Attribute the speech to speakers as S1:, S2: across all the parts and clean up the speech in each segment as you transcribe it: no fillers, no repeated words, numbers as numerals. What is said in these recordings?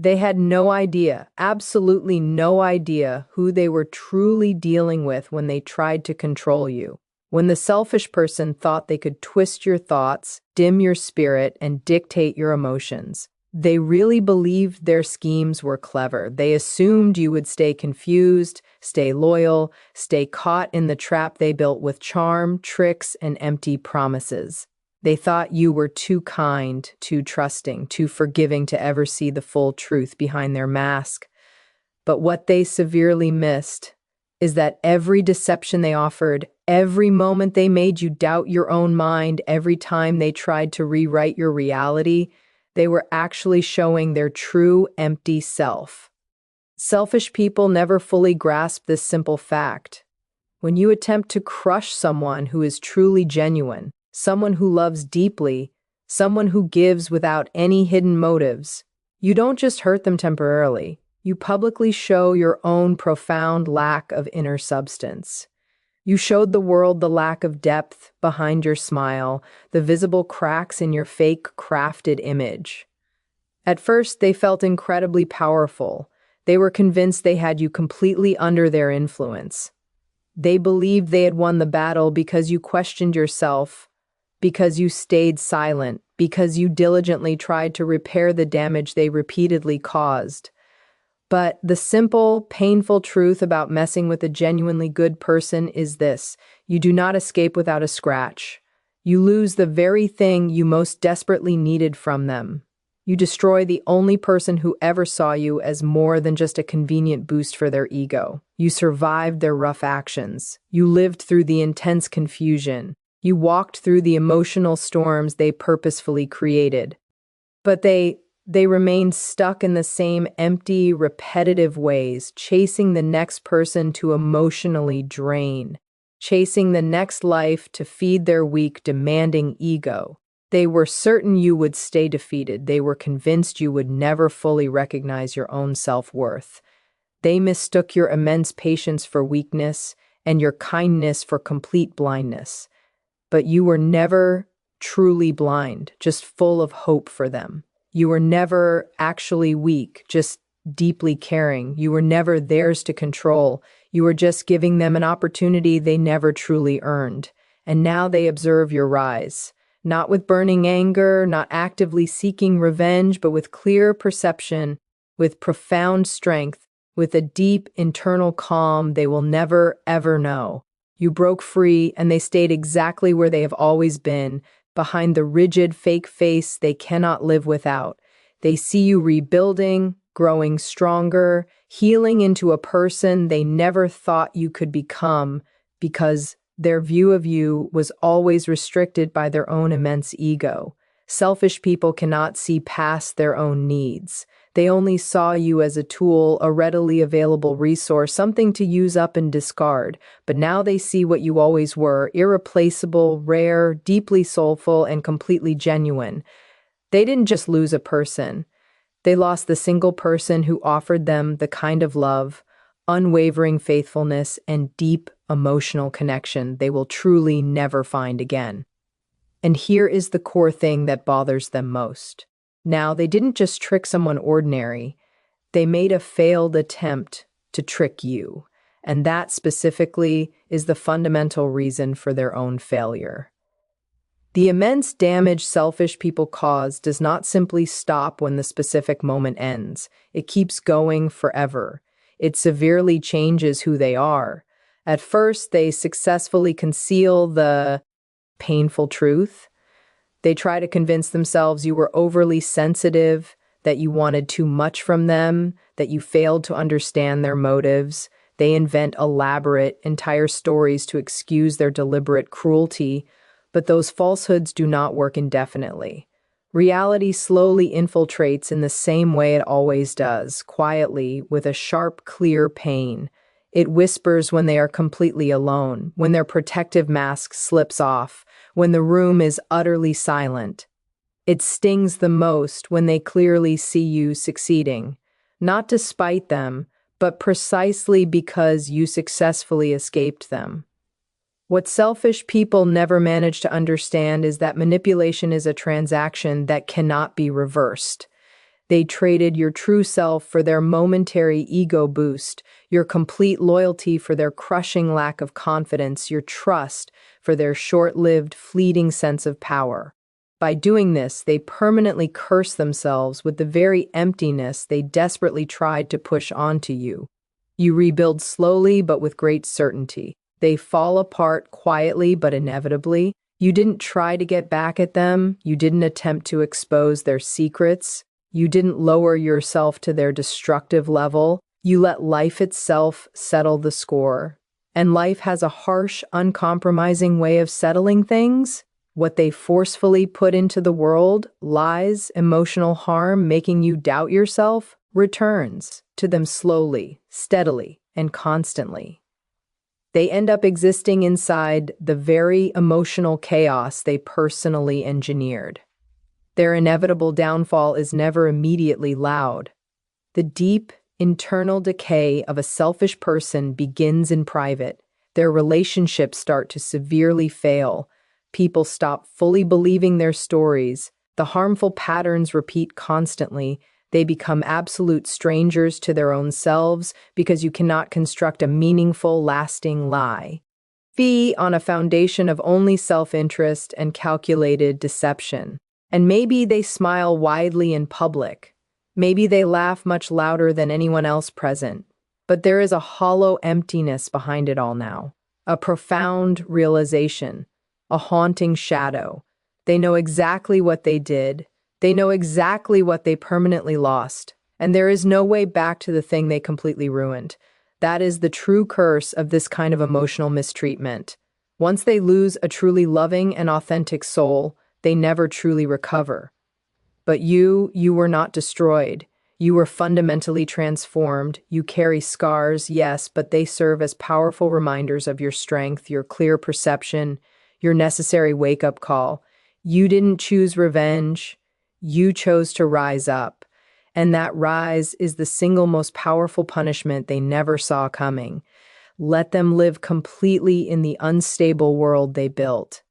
S1: They had no idea, absolutely no idea who they were truly dealing with when they tried to control you. When the selfish person thought they could twist your thoughts, dim your spirit, and dictate your emotions, they really believed their schemes were clever. They assumed you would stay confused, stay loyal, stay caught in the trap they built with charm, tricks, and empty promises. They thought you were too kind, too trusting, too forgiving to ever see the full truth behind their mask. But what they severely missed is that every deception they offered, every moment they made you doubt your own mind, every time they tried to rewrite your reality, they were actually showing their true, empty self. Selfish people never fully grasp this simple fact. When you attempt to crush someone who is truly genuine, someone who loves deeply, someone who gives without any hidden motives, you don't just hurt them temporarily. You publicly show your own profound lack of inner substance. You showed the world the lack of depth behind your smile, the visible cracks in your fake crafted image. At first, they felt incredibly powerful. They were convinced they had you completely under their influence. They believed they had won the battle because you questioned yourself, because you stayed silent, because you diligently tried to repair the damage they repeatedly caused. But the simple, painful truth about messing with a genuinely good person is this: you do not escape without a scratch. You lose the very thing you most desperately needed from them. You destroy the only person who ever saw you as more than just a convenient boost for their ego. You survived their rough actions. You lived through the intense confusion. You walked through the emotional storms they purposefully created. But they remained stuck in the same empty, repetitive ways, chasing the next person to emotionally drain, chasing the next life to feed their weak, demanding ego. They were certain you would stay defeated. They were convinced you would never fully recognize your own self-worth. They mistook your immense patience for weakness and your kindness for complete blindness. But you were never truly blind, just full of hope for them. You were never actually weak, just deeply caring. You were never theirs to control. You were just giving them an opportunity they never truly earned. And now they observe your rise, not with burning anger, not actively seeking revenge, but with clear perception, with profound strength, with a deep internal calm they will never, ever know. You broke free, and they stayed exactly where they have always been, behind the rigid, fake face they cannot live without. They see you rebuilding, growing stronger, healing into a person they never thought you could become, because their view of you was always restricted by their own immense ego. Selfish people cannot see past their own needs. They only saw you as a tool, a readily available resource, something to use up and discard. But now they see what you always were: irreplaceable, rare, deeply soulful, and completely genuine. They didn't just lose a person. They lost the single person who offered them the kind of love, unwavering faithfulness, and deep emotional connection they will truly never find again. And here is the core thing that bothers them most. Now, they didn't just trick someone ordinary. They made a failed attempt to trick you. And that specifically is the fundamental reason for their own failure. The immense damage selfish people cause does not simply stop when the specific moment ends. It keeps going forever. It severely changes who they are. At first, they successfully conceal the painful truth. They try to convince themselves you were overly sensitive, that you wanted too much from them, that you failed to understand their motives. They invent elaborate, entire stories to excuse their deliberate cruelty, but those falsehoods do not work indefinitely. Reality slowly infiltrates in the same way it always does, quietly, with a sharp, clear pain. It whispers when they are completely alone, when their protective mask slips off, when the room is utterly silent. It stings the most when they clearly see you succeeding, not to spite them, but precisely because you successfully escaped them. What selfish people never manage to understand is that manipulation is a transaction that cannot be reversed. They traded your true self for their momentary ego boost, your complete loyalty for their crushing lack of confidence, your trust for their short-lived, fleeting sense of power. By doing this, they permanently curse themselves with the very emptiness they desperately tried to push onto you. You rebuild slowly but with great certainty. They fall apart quietly but inevitably. You didn't try to get back at them. You didn't attempt to expose their secrets. You didn't lower yourself to their destructive level. You let life itself settle the score. And life has a harsh, uncompromising way of settling things. What they forcefully put into the world, lies, emotional harm, making you doubt yourself, returns to them slowly, steadily, and constantly. They end up existing inside the very emotional chaos they personally engineered. Their inevitable downfall is never immediately loud. The deep, internal decay of a selfish person begins in private. Their relationships start to severely fail. People stop fully believing their stories. The harmful patterns repeat constantly. They become absolute strangers to their own selves because you cannot construct a meaningful, lasting lie. Fee on a foundation of only self-interest and calculated deception. And maybe they smile widely in public. Maybe they laugh much louder than anyone else present. But there is a hollow emptiness behind it all now. A profound realization. A haunting shadow. They know exactly what they did. They know exactly what they permanently lost. And there is no way back to the thing they completely ruined. That is the true curse of this kind of emotional mistreatment. Once they lose a truly loving and authentic soul, they never truly recover. But you were not destroyed. You were fundamentally transformed. You carry scars, yes, but they serve as powerful reminders of your strength, your clear perception, your necessary wake-up call. You didn't choose revenge. You chose to rise up. And that rise is the single most powerful punishment they never saw coming. Let them live completely in the unstable world they built.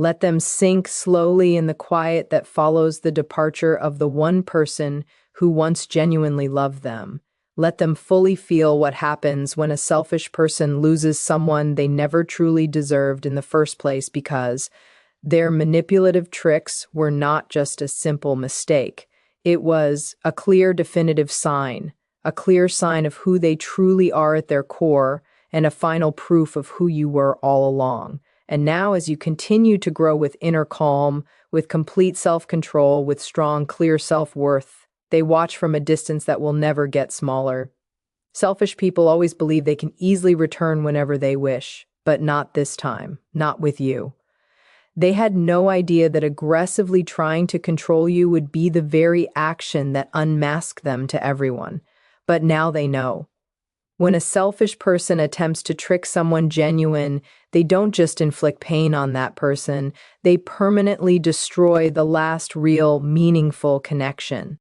S1: Let them sink slowly in the quiet that follows the departure of the one person who once genuinely loved them. Let them fully feel what happens when a selfish person loses someone they never truly deserved in the first place because their manipulative tricks were not just a simple mistake. It was a clear, definitive sign, a clear sign of who they truly are at their core, and a final proof of who you were all along. And now, as you continue to grow with inner calm, with complete self-control, with strong, clear self-worth, they watch from a distance that will never get smaller. Selfish people always believe they can easily return whenever they wish, but not this time, not with you. They had no idea that aggressively trying to control you would be the very action that unmasked them to everyone. But now they know. When a selfish person attempts to trick someone genuine, they don't just inflict pain on that person, they permanently destroy the last real, meaningful connection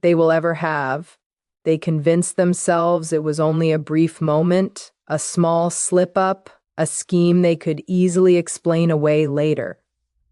S1: they will ever have. They convince themselves it was only a brief moment, a small slip-up, a scheme they could easily explain away later.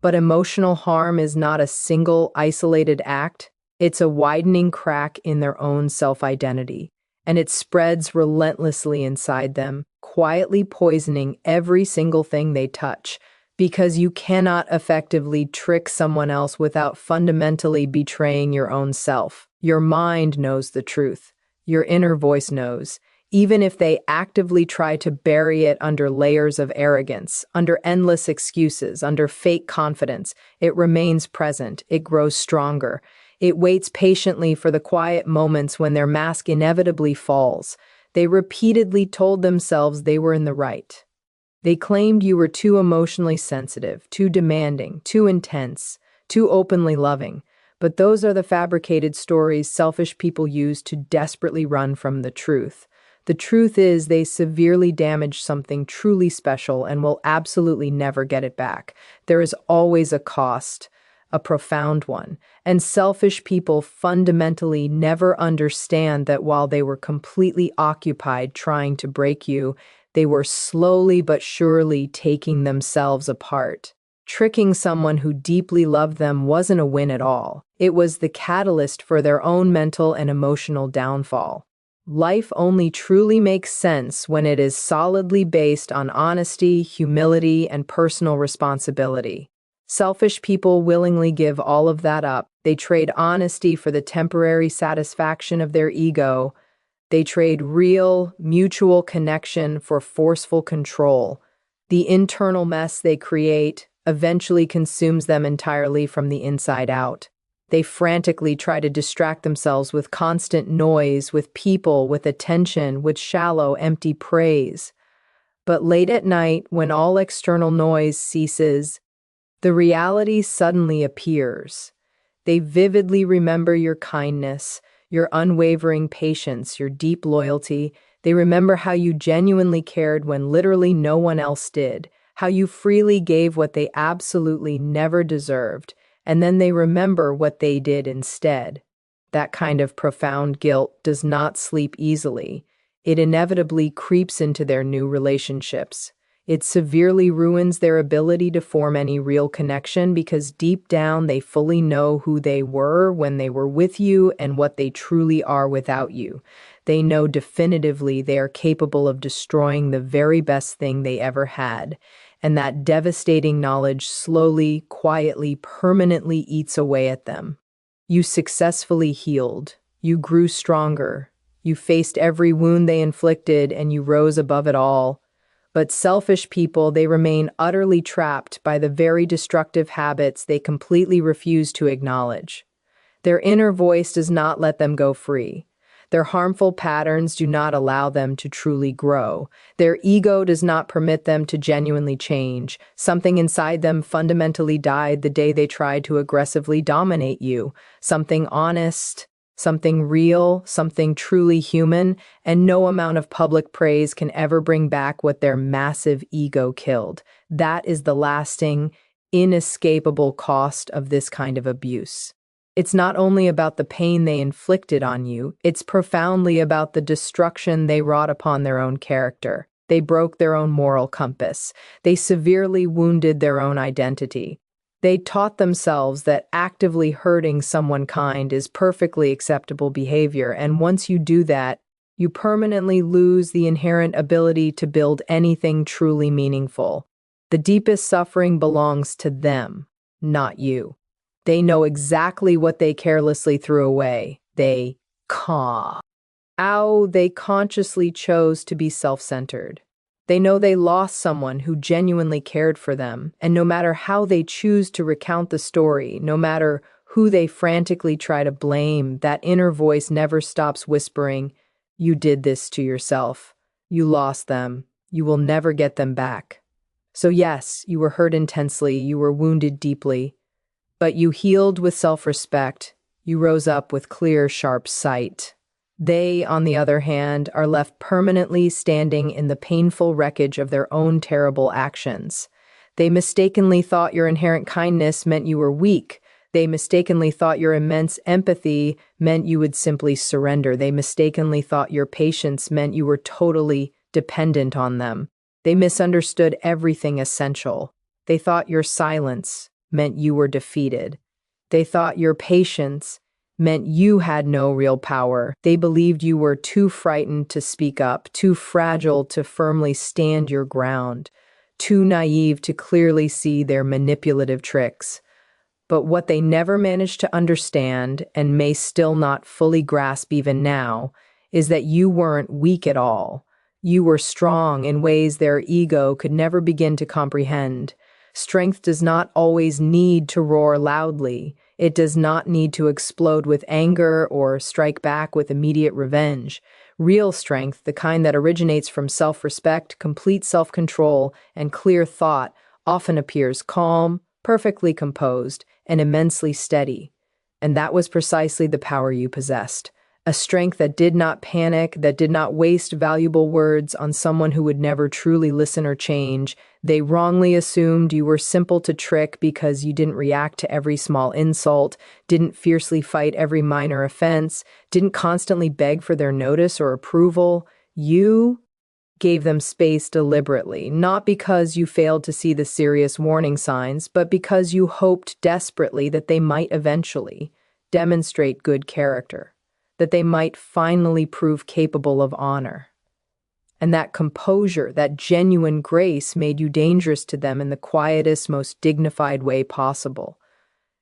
S1: But emotional harm is not a single, isolated act. It's a widening crack in their own self-identity. And it spreads relentlessly inside them, quietly poisoning every single thing they touch, because you cannot effectively trick someone else without fundamentally betraying your own self. Your mind knows the truth. Your inner voice knows. Even if they actively try to bury it under layers of arrogance, under endless excuses, under fake confidence, it remains present, it grows stronger. It waits patiently for the quiet moments when their mask inevitably falls. They repeatedly told themselves they were in the right. They claimed you were too emotionally sensitive, too demanding, too intense, too openly loving. But those are the fabricated stories selfish people use to desperately run from the truth. The truth is they severely damaged something truly special and will absolutely never get it back. There is always a cost, a profound one, and selfish people fundamentally never understand that while they were completely occupied trying to break you, they were slowly but surely taking themselves apart. Tricking someone who deeply loved them wasn't a win at all. It was the catalyst for their own mental and emotional downfall. Life only truly makes sense when it is solidly based on honesty, humility, and personal responsibility. Selfish people willingly give all of that up. They trade honesty for the temporary satisfaction of their ego. They trade real, mutual connection for forceful control. The internal mess they create eventually consumes them entirely from the inside out. They frantically try to distract themselves with constant noise, with people, with attention, with shallow, empty praise. But late at night, when all external noise ceases, the reality suddenly appears. They vividly remember your kindness, your unwavering patience, your deep loyalty. They remember how you genuinely cared when literally no one else did, how you freely gave what they absolutely never deserved, and then they remember what they did instead. That kind of profound guilt does not sleep easily. It inevitably creeps into their new relationships. It severely ruins their ability to form any real connection because deep down they fully know who they were when they were with you and what they truly are without you. They know definitively they are capable of destroying the very best thing they ever had. And that devastating knowledge slowly, quietly, permanently eats away at them. You successfully healed. You grew stronger. You faced every wound they inflicted and you rose above it all. But selfish people, they remain utterly trapped by the very destructive habits they completely refuse to acknowledge. Their inner voice does not let them go free. Their harmful patterns do not allow them to truly grow. Their ego does not permit them to genuinely change. Something inside them fundamentally died the day they tried to aggressively dominate you. Something honest, something real, something truly human, and no amount of public praise can ever bring back what their massive ego killed. That is the lasting, inescapable cost of this kind of abuse. It's not only about the pain they inflicted on you, it's profoundly about the destruction they wrought upon their own character. They broke their own moral compass. They severely wounded their own identity. They taught themselves that actively hurting someone kind is perfectly acceptable behavior, and once you do that, you permanently lose the inherent ability to build anything truly meaningful. The deepest suffering belongs to them, not you. They know exactly what they carelessly threw away. They consciously chose to be self-centered. They know they lost someone who genuinely cared for them, and no matter how they choose to recount the story, no matter who they frantically try to blame, that inner voice never stops whispering, "You did this to yourself. You lost them. You will never get them back." So yes, you were hurt intensely, you were wounded deeply, but you healed with self-respect. You rose up with clear, sharp sight. They, on the other hand, are left permanently standing in the painful wreckage of their own terrible actions. They mistakenly thought your inherent kindness meant you were weak. They mistakenly thought your immense empathy meant you would simply surrender. They mistakenly thought your patience meant you were totally dependent on them. They misunderstood everything essential. They thought your silence meant you were defeated. They thought your patience meant you had no real power. They believed you were too frightened to speak up, too fragile to firmly stand your ground, too naive to clearly see their manipulative tricks. But what they never managed to understand, and may still not fully grasp even now, is that you weren't weak at all. You were strong in ways their ego could never begin to comprehend. Strength does not always need to roar loudly. It does not need to explode with anger or strike back with immediate revenge. Real strength, the kind that originates from self-respect, complete self-control, and clear thought, often appears calm, perfectly composed, and immensely steady. And that was precisely the power you possessed. A strength that did not panic, that did not waste valuable words on someone who would never truly listen or change. They wrongly assumed you were simple to trick because you didn't react to every small insult, didn't fiercely fight every minor offense, didn't constantly beg for their notice or approval. You gave them space deliberately, not because you failed to see the serious warning signs, but because you hoped desperately that they might eventually demonstrate good character, that they might finally prove capable of honor. And that composure, that genuine grace made you dangerous to them in the quietest, most dignified way possible.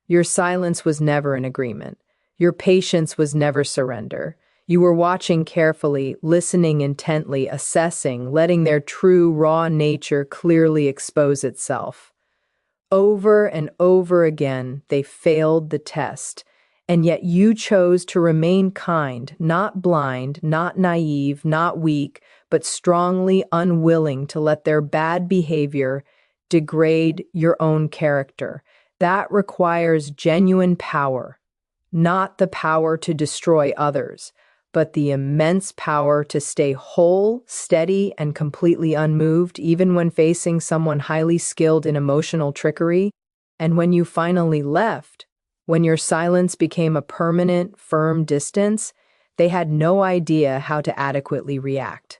S1: Your silence was never an agreement. Your patience was never surrender. You were watching carefully, listening intently, assessing, letting their true, raw nature clearly expose itself. Over and over again, they failed the test, and yet you chose to remain kind, not blind, not naive, not weak, but strongly unwilling to let their bad behavior degrade your own character. That requires genuine power, not the power to destroy others, but the immense power to stay whole, steady, and completely unmoved, even when facing someone highly skilled in emotional trickery. And when you finally left, when your silence became a permanent, firm distance, they had no idea how to adequately react.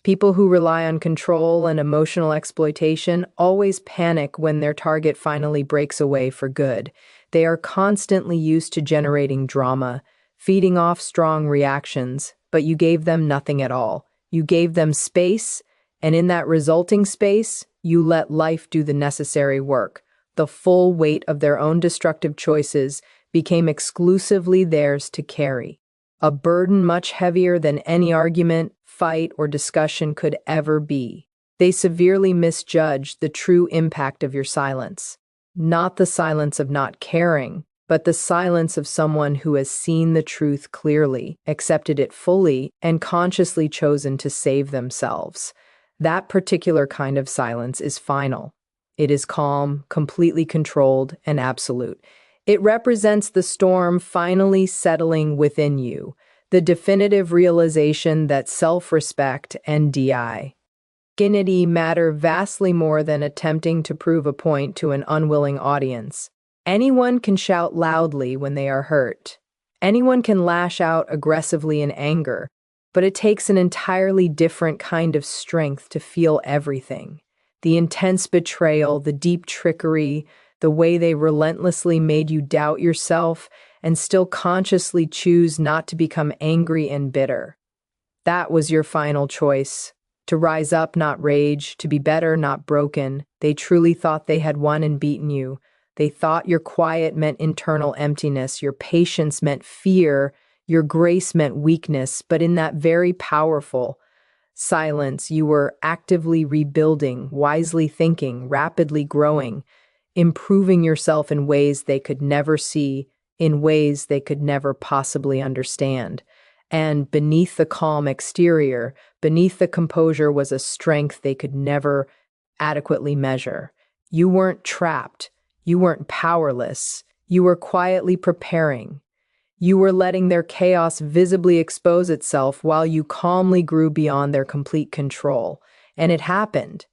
S1: People who rely on control and emotional exploitation always panic when their target finally breaks away for good. They are constantly used to generating drama, feeding off strong reactions, but you gave them nothing at all. You gave them space, and in that resulting space, you let life do the necessary work. The full weight of their own destructive choices became exclusively theirs to carry, a burden much heavier than any argument, fight, or discussion could ever be. They severely misjudged the true impact of your silence. Not the silence of not caring, but the silence of someone who has seen the truth clearly, accepted it fully, and consciously chosen to save themselves. That particular kind of silence is final. It is calm, completely controlled, and absolute. It represents the storm finally settling within you, the definitive realization that self-respect and dignity matter vastly more than attempting to prove a point to an unwilling audience. Anyone can shout loudly when they are hurt. Anyone can lash out aggressively in anger, but it takes an entirely different kind of strength to feel everything. The intense betrayal, the deep trickery, the way they relentlessly made you doubt yourself and still consciously choose not to become angry and bitter. That was your final choice. To rise up, not rage, to be better, not broken. They truly thought they had won and beaten you. They thought your quiet meant internal emptiness, your patience meant fear, your grace meant weakness, but in that very powerful silence, you were actively rebuilding, wisely thinking, rapidly growing, improving yourself in ways they could never see, in ways they could never possibly understand. And beneath the calm exterior, beneath the composure was a strength they could never adequately measure. You weren't trapped. You weren't powerless. You were quietly preparing. You were letting their chaos visibly expose itself while you calmly grew beyond their complete control. And it happened.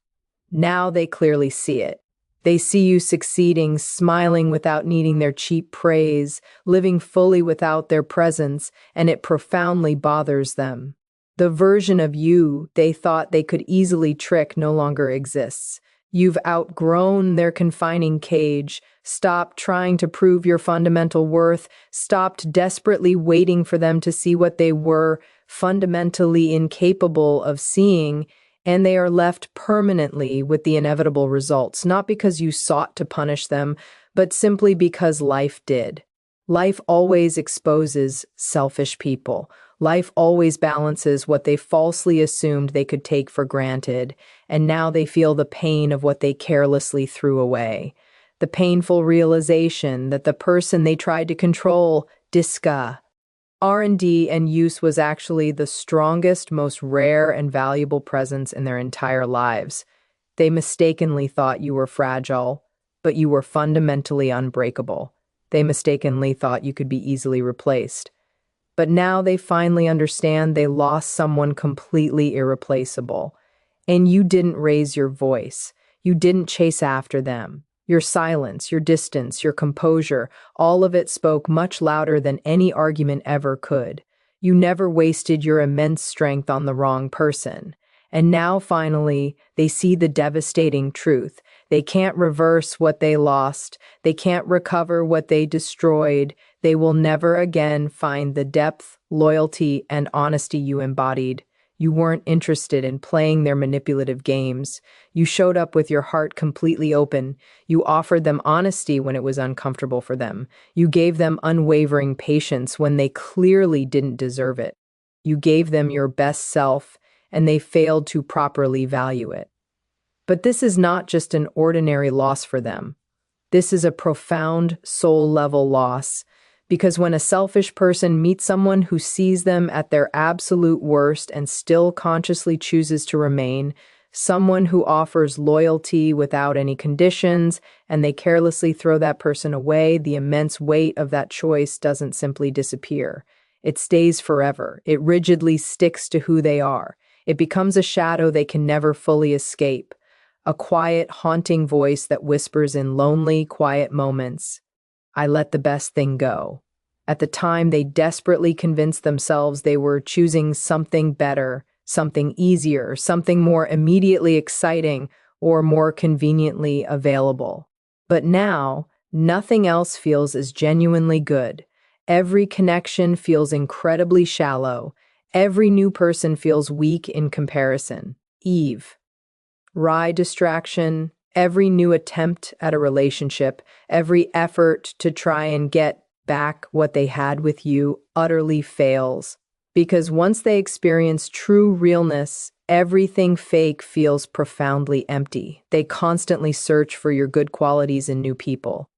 S1: Now they clearly see it. They see you succeeding, smiling without needing their cheap praise, living fully without their presence, and it profoundly bothers them. The version of you they thought they could easily trick no longer exists. You've outgrown their confining cage, stopped trying to prove your fundamental worth, stopped desperately waiting for them to see what they were fundamentally incapable of seeing, and they are left permanently with the inevitable results, not because you sought to punish them, but simply because life did. Life always exposes selfish people. Life always balances what they falsely assumed they could take for granted, and now they feel the pain of what they carelessly threw away. The painful realization that the person they tried to control, R&D and use was actually the strongest, most rare and valuable presence in their entire lives. They mistakenly thought you were fragile, but you were fundamentally unbreakable. They mistakenly thought you could be easily replaced. But now they finally understand they lost someone completely irreplaceable. And you didn't raise your voice. You didn't chase after them. Your silence, your distance, your composure, all of it spoke much louder than any argument ever could. You never wasted your immense strength on the wrong person. And now, finally, they see the devastating truth. They can't reverse what they lost. They can't recover what they destroyed. They will never again find the depth, loyalty, and honesty you embodied. You weren't interested in playing their manipulative games. You showed up with your heart completely open. You offered them honesty when it was uncomfortable for them. You gave them unwavering patience when they clearly didn't deserve it. You gave them your best self, and they failed to properly value it. But this is not just an ordinary loss for them. This is a profound soul-level loss, because when a selfish person meets someone who sees them at their absolute worst and still consciously chooses to remain, someone who offers loyalty without any conditions, and they carelessly throw that person away, the immense weight of that choice doesn't simply disappear. It stays forever. It rigidly sticks to who they are. It becomes a shadow they can never fully escape, a quiet, haunting voice that whispers in lonely, quiet moments, "I let the best thing go." At the time, they desperately convinced themselves they were choosing something better, something easier, something more immediately exciting or more conveniently available. But now, nothing else feels as genuinely good. Every connection feels incredibly shallow. Every new person feels weak in comparison. Eve. Wry distraction, every new attempt at a relationship, every effort to try and get back what they had with you utterly fails. Because once they experience true realness, everything fake feels profoundly empty. They constantly search for your good qualities in new people.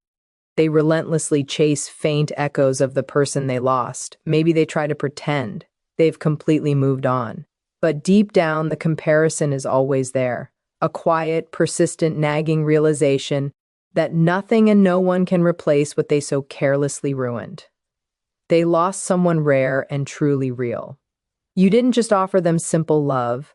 S1: They relentlessly chase faint echoes of the person they lost. Maybe they try to pretend they've completely moved on. But deep down, the comparison is always there. A quiet, persistent, nagging realization that nothing and no one can replace what they so carelessly ruined. They lost someone rare and truly real. You didn't just offer them simple love.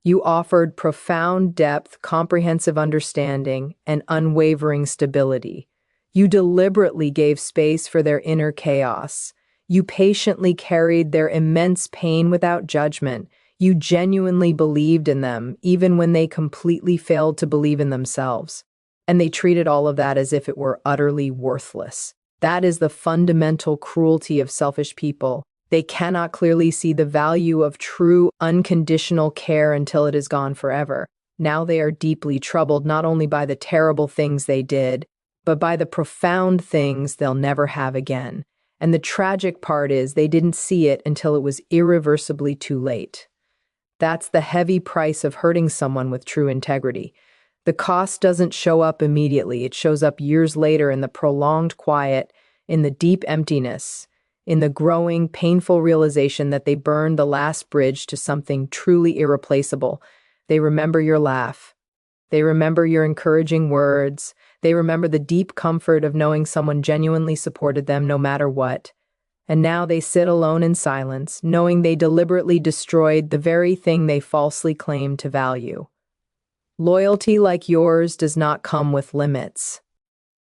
S1: You offered profound depth, comprehensive understanding, and unwavering stability. You deliberately gave space for their inner chaos. You patiently carried their immense pain without judgment. You genuinely believed in them, even when they completely failed to believe in themselves. And they treated all of that as if it were utterly worthless. That is the fundamental cruelty of selfish people. They cannot clearly see the value of true, unconditional care until it is gone forever. Now they are deeply troubled not only by the terrible things they did, but by the profound things they'll never have again. And the tragic part is they didn't see it until it was irreversibly too late. That's the heavy price of hurting someone with true integrity. The cost doesn't show up immediately. It shows up years later in the prolonged quiet, in the deep emptiness, in the growing, painful realization that they burned the last bridge to something truly irreplaceable. They remember your laugh. They remember your encouraging words. They remember the deep comfort of knowing someone genuinely supported them no matter what. And now they sit alone in silence, knowing they deliberately destroyed the very thing they falsely claimed to value. Loyalty like yours does not come with limits.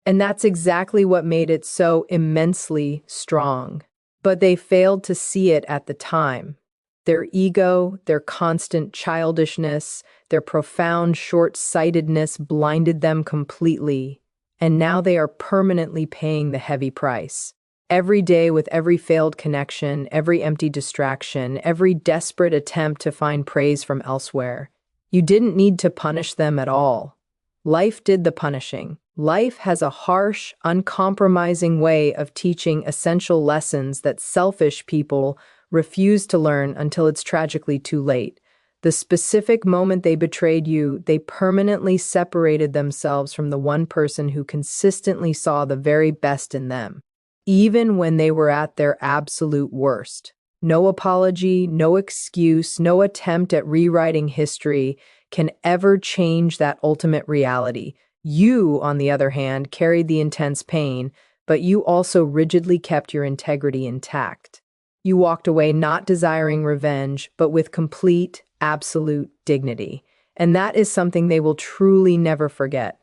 S1: And that's exactly what made it so immensely strong. But they failed to see it at the time. Their ego, their constant childishness, their profound short-sightedness blinded them completely. And now they are permanently paying the heavy price. Every day, with every failed connection, every empty distraction, every desperate attempt to find praise from elsewhere, you didn't need to punish them at all. Life did the punishing. Life has a harsh, uncompromising way of teaching essential lessons that selfish people refuse to learn until it's tragically too late. The specific moment they betrayed you, they permanently separated themselves from the one person who consistently saw the very best in them, even when they were at their absolute worst. No apology, no excuse, no attempt at rewriting history can ever change that ultimate reality. You, on the other hand, carried the intense pain, but you also rigidly kept your integrity intact. You walked away not desiring revenge, but with complete, absolute dignity. And that is something they will truly never forget.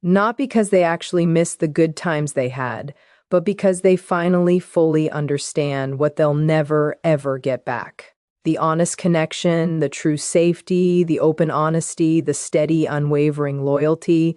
S1: Not because they actually missed the good times they had, but because they finally fully understand what they'll never, ever get back. The honest connection, the true safety, the open honesty, the steady, unwavering loyalty.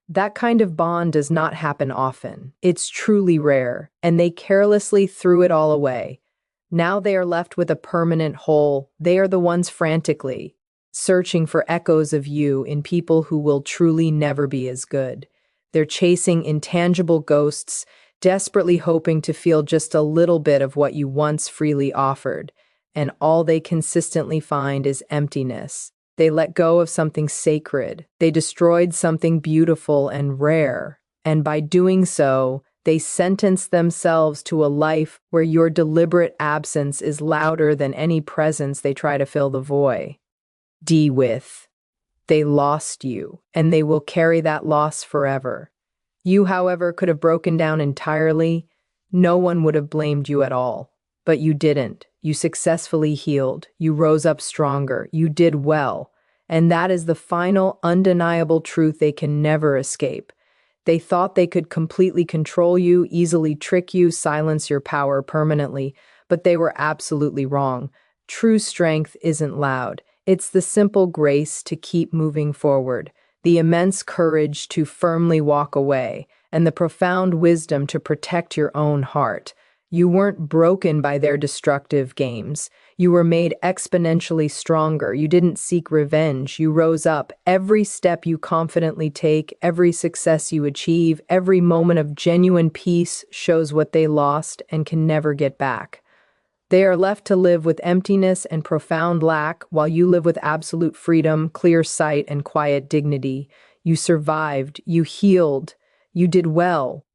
S1: That kind of bond does not happen often. It's truly rare, and they carelessly threw it all away. Now they are left with a permanent hole. They are the ones frantically searching for echoes of you in people who will truly never be as good. They're chasing intangible ghosts, desperately hoping to feel just a little bit of what you once freely offered, and all they consistently find is emptiness. They let go of something sacred. They destroyed something beautiful and rare, and by doing so, they sentence themselves to a life where your deliberate absence is louder than any presence they try to fill the void. They lost you, and they will carry that loss forever. You, however, could have broken down entirely. No one would have blamed you at all. But you didn't. You successfully healed. You rose up stronger. You did well. And that is the final, undeniable truth they can never escape. They thought they could completely control you, easily trick you, silence your power permanently, but they were absolutely wrong. True strength isn't loud. It's the simple grace to keep moving forward, the immense courage to firmly walk away, and the profound wisdom to protect your own heart. You weren't broken by their destructive games. You were made exponentially stronger. You didn't seek revenge. You rose up. Every step you confidently take, every success you achieve, every moment of genuine peace shows what they lost and can never get back. They are left to live with emptiness and profound lack, while you live with absolute freedom, clear sight, and quiet dignity. You survived. You healed. You did well.